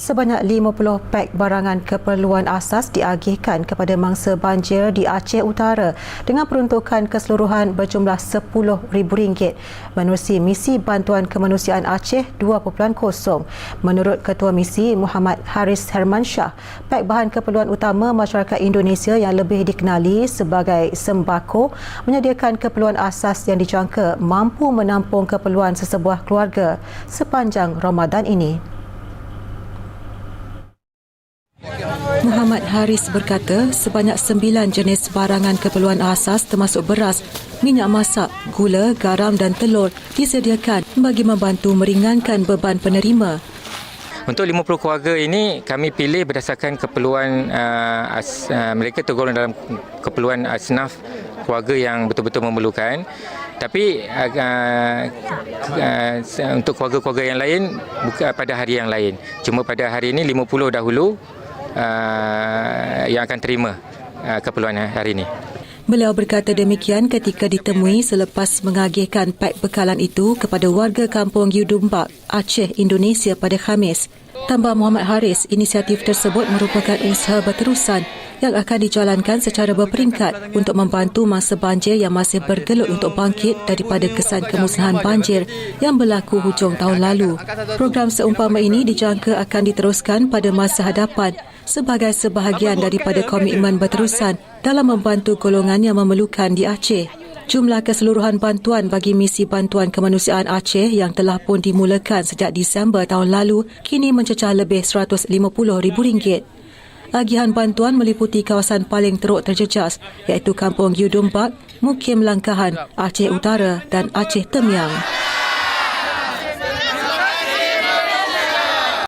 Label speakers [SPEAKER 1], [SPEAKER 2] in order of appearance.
[SPEAKER 1] Sebanyak 50 pek barangan keperluan asas diagihkan kepada mangsa banjir di Aceh Utara dengan peruntukan keseluruhan berjumlah RM10,000 menerusi Misi Bantuan Kemanusiaan Aceh 2.0. Menurut Ketua Misi Muhammad Haris Hermansyah, pek bahan keperluan utama masyarakat Indonesia yang lebih dikenali sebagai sembako menyediakan keperluan asas yang dijangka mampu menampung keperluan sesebuah keluarga sepanjang Ramadan ini. Muhammad Haris berkata sebanyak 9 jenis barangan keperluan asas termasuk beras, minyak masak, gula, garam dan telur disediakan bagi membantu meringankan beban penerima.
[SPEAKER 2] Untuk 50 keluarga ini kami pilih berdasarkan keperluan mereka tergolong dalam keperluan asnaf keluarga yang betul-betul memerlukan. Tapi untuk keluarga-keluarga yang lain bukan pada hari yang lain. Cuma pada hari ini 50 dahulu yang akan terima keperluan hari ini.
[SPEAKER 1] Beliau berkata demikian ketika ditemui selepas mengagihkan pek bekalan itu kepada warga kampung Yudumbak, Aceh, Indonesia pada Khamis. Tambah Muhammad Haris, inisiatif tersebut merupakan usaha berterusan yang akan dijalankan secara berperingkat untuk membantu mangsa banjir yang masih bergelut untuk bangkit daripada kesan kemusnahan banjir yang berlaku hujung tahun lalu. Program seumpama ini dijangka akan diteruskan pada masa hadapan sebagai sebahagian daripada komitmen berterusan dalam membantu golongan yang memerlukan di Aceh. Jumlah keseluruhan bantuan bagi Misi Bantuan Kemanusiaan Aceh yang telah pun dimulakan sejak Disember tahun lalu kini mencecah lebih RM150,000. Agihan bantuan meliputi kawasan paling teruk terjejas iaitu Kampung Yudumbak, Mukim Langkahan, Aceh Utara dan Aceh Temiang.